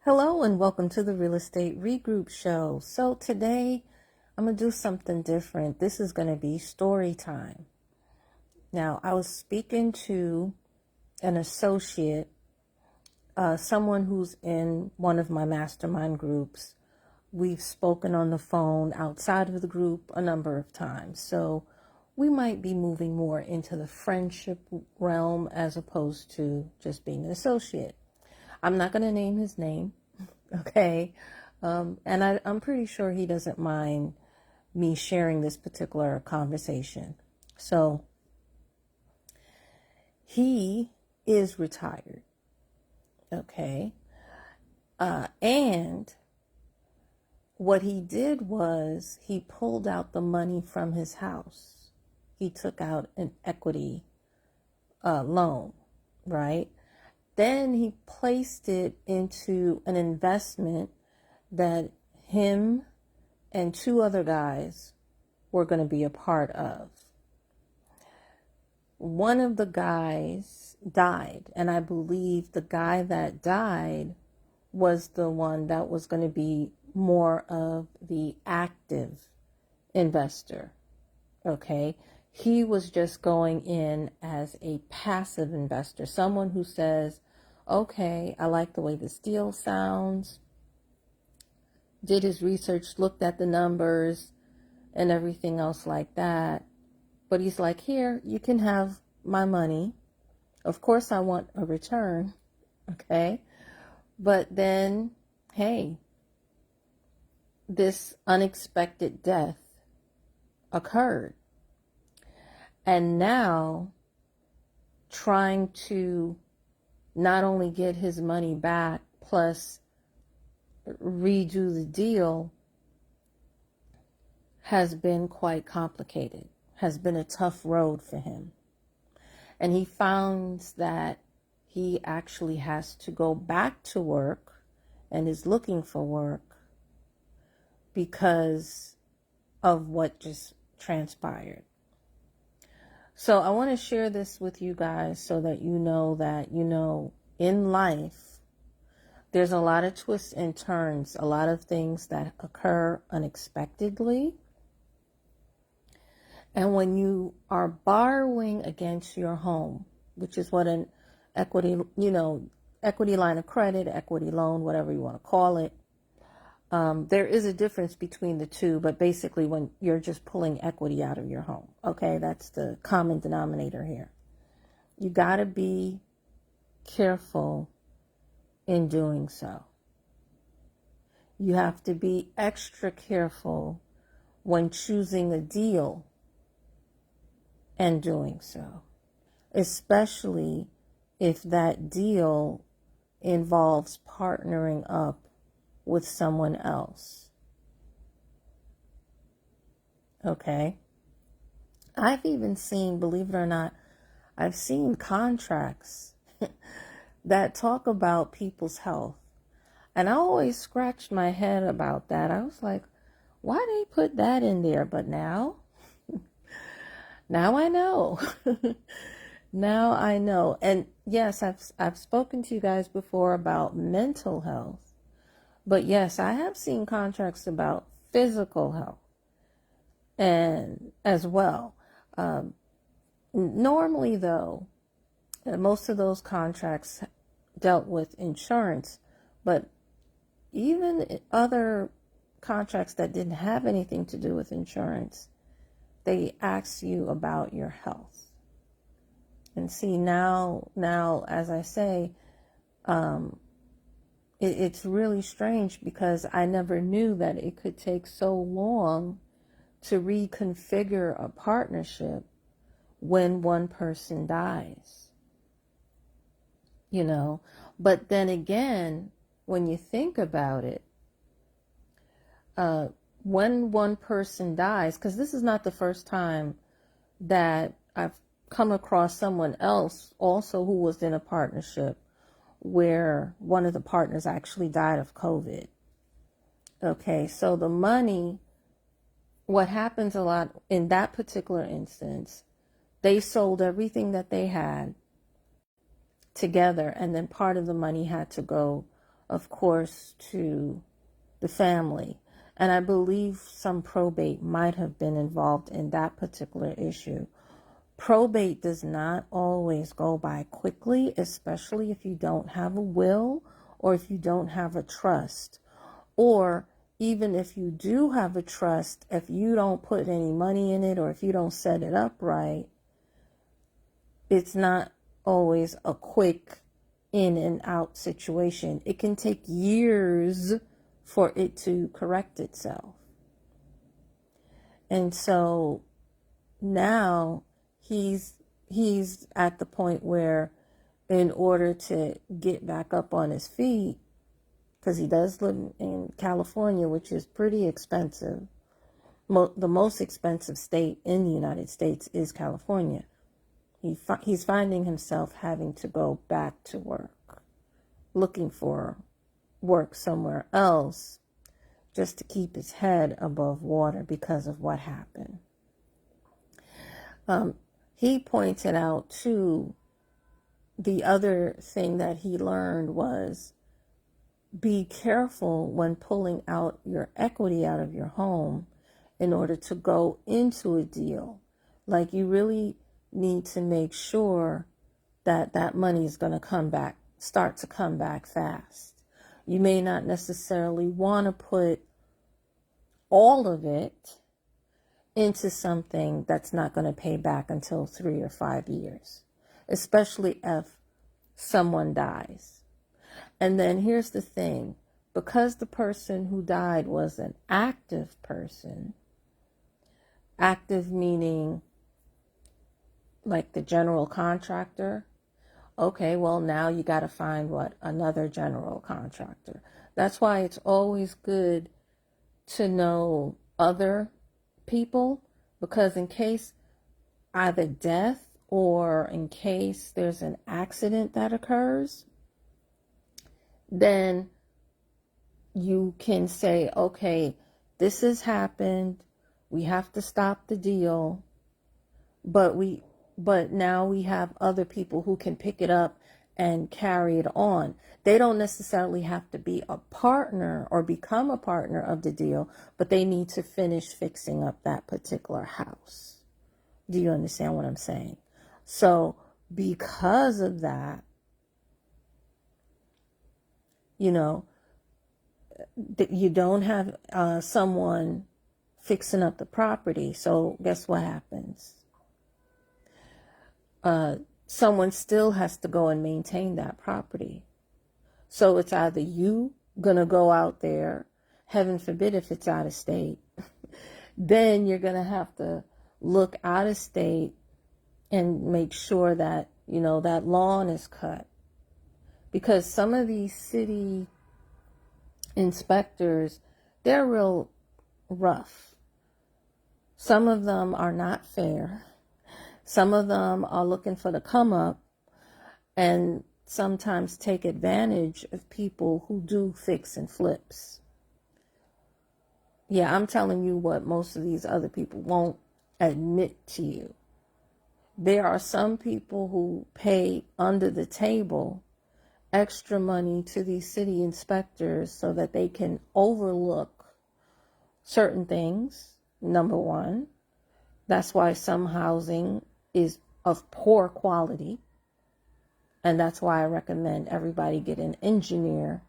Hello and welcome to the Real Estate Regroup Show. So today I'm going to do something different. This is going to be story time. Now, I was speaking to an associate, someone who's in one of my mastermind groups. We've spoken on the phone outside of the group a number of times. So we might be moving more into the friendship realm as opposed to just being an associate. I'm not going to name his name, okay? And I'm pretty sure he doesn't mind me sharing this particular conversation. So he is retired, okay? And what he did was he pulled out the money from his house. He took out an equity loan, right? Then he placed it into an investment that him and two other guys were going to be a part of. One of the guys died, and I believe the guy that died was the one that was going to be more of the active investor, okay? He was just going in as a passive investor, someone who says, okay, I like the way this deal sounds, did his research, looked at the numbers and everything else like that. But he's like, here, you can have my money. Of course, I want a return, okay? But then, hey, this unexpected death occurred. And now, trying to not only get his money back, plus redo the deal has been quite complicated, has been a tough road for him. And he finds that he actually has to go back to work and is looking for work because of what just transpired. So I want to share this with you guys so that in life, there's a lot of twists and turns, a lot of things that occur unexpectedly. And when you are borrowing against your home, which is what an equity line of credit, equity loan, whatever you want to call it, there is a difference between the two, but basically when you're just pulling equity out of your home, okay, that's the common denominator here. You got to be careful in doing so. You have to be extra careful when choosing a deal and doing so, especially if that deal involves partnering up with someone else. Okay? I've even seen, believe it or not, I've seen contracts that talk about people's health. And I always scratched my head about that. I was like, why they put that in there? But now I know. Now I know. And yes, I've spoken to you guys before about mental health. But yes, I have seen contracts about physical health and as well. Normally, though, most of those contracts dealt with insurance, but even other contracts that didn't have anything to do with insurance, they ask you about your health. And see, now, as I say, it's really strange because I never knew that it could take so long to reconfigure a partnership when one person dies. But then again, when you think about it, when one person dies, because this is not the first time that I've come across someone else also who was in a partnership where one of the partners actually died of COVID. Okay, so the money, what happens a lot in that particular instance, they sold everything that they had together, and then part of the money had to go of course, to the family. And I believe some probate might have been involved in that particular issue. Probate does not always go by quickly, especially if you don't have a will or if you don't have a trust. Or even if you do have a trust, if you don't put any money in it or if you don't set it up right, it's not always a quick in and out situation. It can take years for it to correct itself. And so now he's at the point where, in order to get back up on his feet, because he does live in California, which is pretty expensive. The most expensive state in the United States is California. He's finding himself having to go back to work, looking for work somewhere else just to keep his head above water because of what happened. He pointed out, too, the other thing that he learned was be careful when pulling out your equity out of your home in order to go into a deal. Like, you really need to make sure that that money is going to start to come back fast. You may not necessarily want to put all of it into something that's not going to pay back until 3 or 5 years, especially if someone dies. And then here's the thing, because the person who died was an active person, active meaning like the general contractor, okay, well, now you got to find another general contractor. That's why it's always good to know other people, because in case either death or in case there's an accident that occurs, then you can say, okay, this has happened, we have to stop the deal, but now we have other people who can pick it up and carry it on. They don't necessarily have to be a partner or become a partner of the deal, but they need to finish fixing up that particular house. Do you understand what I'm saying? So because of that, you don't have someone fixing up the property. So guess what happens? Someone still has to go and maintain that property. So it's either you gonna go out there, heaven forbid if it's out of state, then you're gonna have to look out of state and make sure that, that lawn is cut. Because some of these city inspectors, they're real rough. Some of them are not fair. Some of them are looking for the come up and sometimes take advantage of people who do fix and flips. Yeah, I'm telling you what most of these other people won't admit to you. There are some people who pay under the table extra money to these city inspectors so that they can overlook certain things, number one. That's why some housing is of poor quality. And that's why I recommend everybody get an engineer,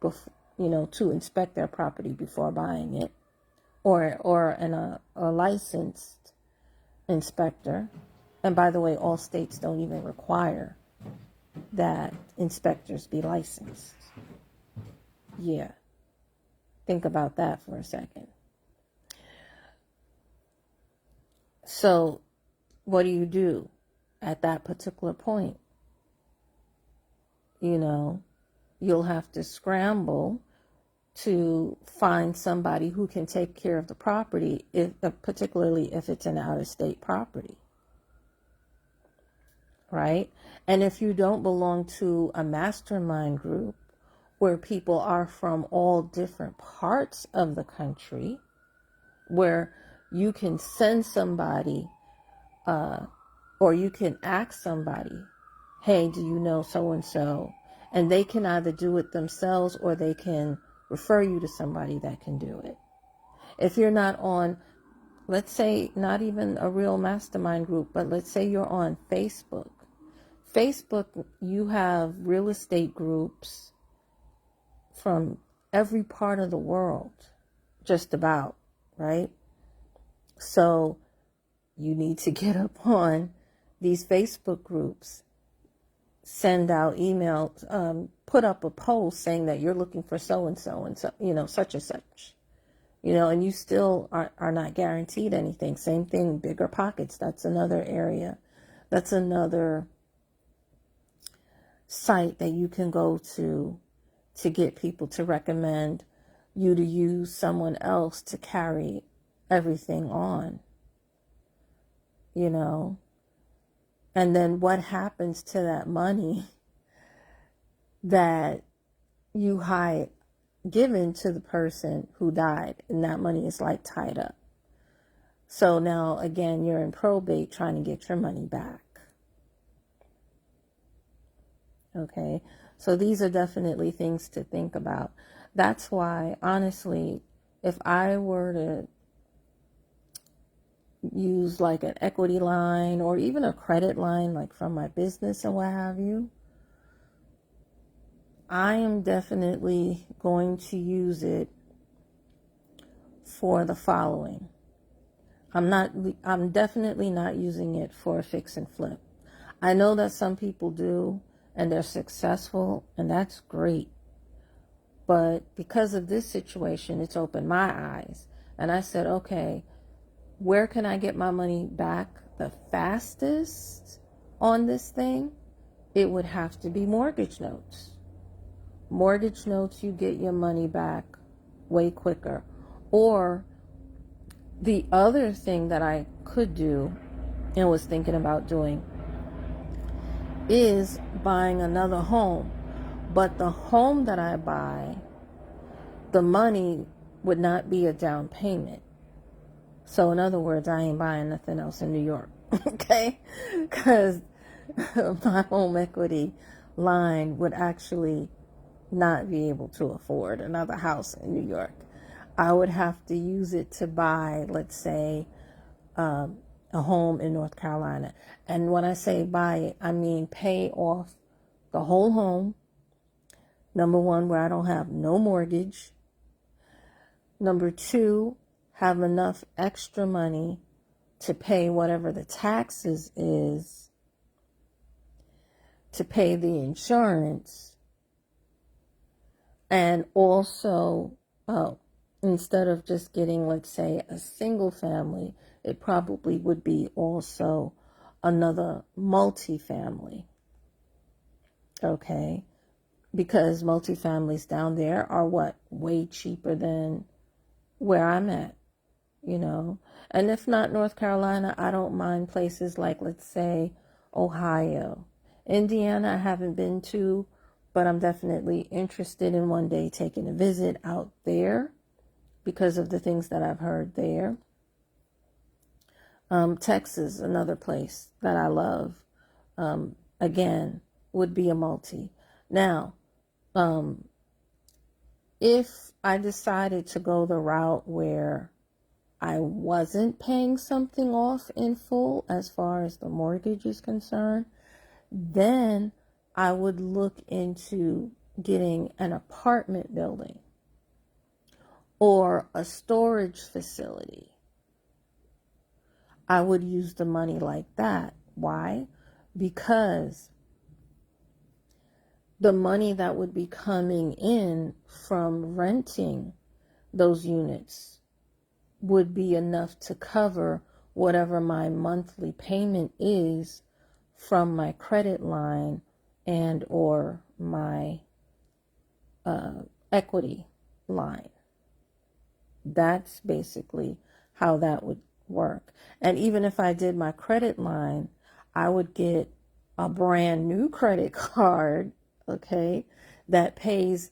to inspect their property before buying it, or a licensed inspector. And by the way, all states don't even require that inspectors be licensed. Yeah. Think about that for a second. So what do you do at that particular point? You'll have to scramble to find somebody who can take care of the property, particularly if it's an out-of-state property. Right? And if you don't belong to a mastermind group where people are from all different parts of the country, where you can send somebody or you can ask somebody, hey, do you know so-and-so? And they can either do it themselves or they can refer you to somebody that can do it. If you're not on, let's say, not even a real mastermind group, but let's say you're on Facebook. Facebook, you have real estate groups from every part of the world, just about, right? So you need to get up on these Facebook groups, send out emails, put up a post saying that you're looking for so-and-so and so, such and such, and you still are not guaranteed anything. Same thing, Bigger Pockets. That's another area. That's another site that you can go to get people to recommend you to use someone else to carry everything on, And then what happens to that money that you had given to the person who died, and that money is like tied up. So now, again, you're in probate trying to get your money back. Okay, so these are definitely things to think about. That's why, honestly, if I were to use like an equity line or even a credit line, like from my business and what have you, I am definitely going to use it for the following. I'm definitely not using it for a fix and flip. I know that some people do and they're successful, and that's great. But because of this situation, it's opened my eyes. And I said, okay, where can I get my money back the fastest on this thing? It would have to be mortgage notes. Mortgage notes, you get your money back way quicker. Or the other thing that I could do and was thinking about doing is buying another home. But the home that I buy, the money would not be a down payment. So in other words, I ain't buying nothing else in New York, okay? Because my home equity line would actually not be able to afford another house in New York. I would have to use it to buy, let's say, a home in North Carolina. And when I say buy it, I mean pay off the whole home. Number one, where I don't have no mortgage. Number two, have enough extra money to pay whatever the taxes is, to pay the insurance, and also, instead of just getting, let's say, a single family, it probably would be also another multifamily, okay? Because multifamilies down there are way cheaper than where I'm at. And if not North Carolina, I don't mind places like, let's say, Ohio. Indiana, I haven't been to, but I'm definitely interested in one day taking a visit out there because of the things that I've heard there. Texas, another place that I love, again, would be a multi. Now, if I decided to go the route where I wasn't paying something off in full as far as the mortgage is concerned, then I would look into getting an apartment building or a storage facility. I would use the money like that. Why? Because the money that would be coming in from renting those units would be enough to cover whatever my monthly payment is from my credit line and or my equity line. That's basically how that would work. And even if I did my credit line, I would get a brand new credit card, okay, that has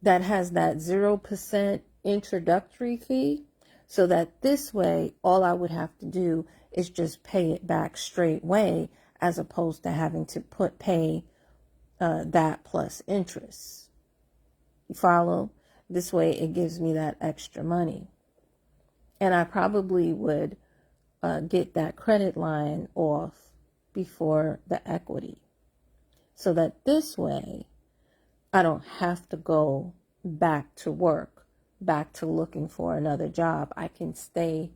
that 0% introductory fee. So that this way, all I would have to do is just pay it back straight away, as opposed to having to pay that plus interest. You follow? This way it gives me that extra money. And I probably would get that credit line off before the equity. So that this way I don't have to go back to work, back to looking for another job. I can stay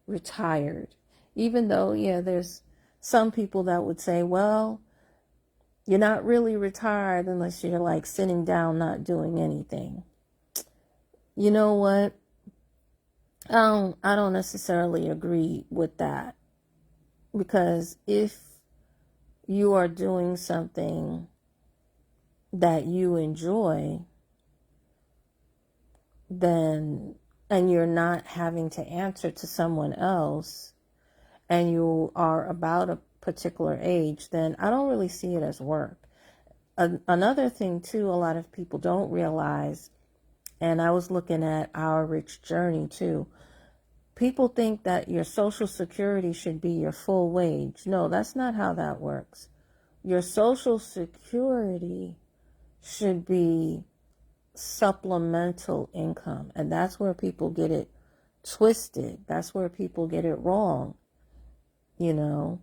retired. Even though, yeah, there's some people that would say, well, you're not really retired unless you're like sitting down, not doing anything. You know what? I don't necessarily agree with that, because if you are doing something that you enjoy, then, and you're not having to answer to someone else, and you are about a particular age, then I don't really see it as work. Another thing too, a lot of people don't realize, and I was looking at Our Rich Journey too, people think that your Social Security should be your full wage. No, that's not how that works. Your Social Security should be supplemental income, and that's where people get it twisted. That's where people get it wrong, you know.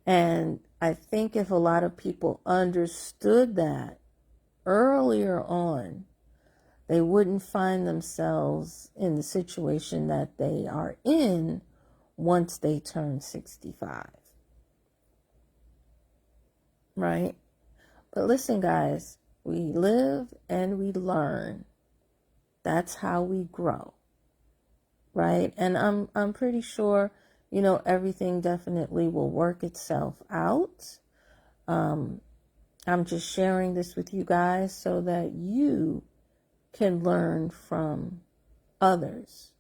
And I think if a lot of people understood that earlier on, they wouldn't find themselves in the situation that they are in once they turn 65. Right? But listen, guys, we live and we learn. That's how we grow. Right? And I'm pretty sure, you know, everything definitely will work itself out. I'm just sharing this with you guys so that you can learn from others.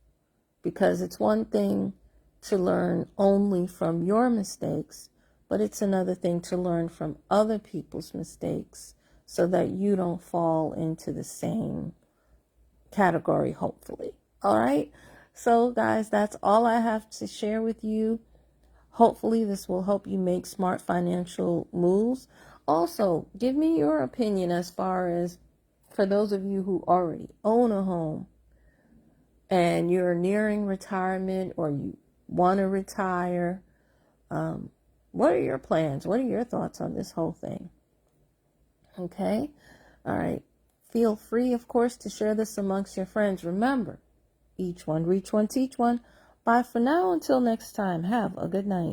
Because it's one thing to learn only from your mistakes, but it's another thing to learn from other people's mistakes so that you don't fall into the same category, hopefully. All right? So, guys, that's all I have to share with you. Hopefully, this will help you make smart financial moves. Also, give me your opinion as far as, for those of you who already own a home and you're nearing retirement or you want to retire, what are your plans? What are your thoughts on this whole thing? Okay? All right. Feel free, of course, to share this amongst your friends. Remember, each one, reach one, teach one. Bye for now. Until next time, have a good night.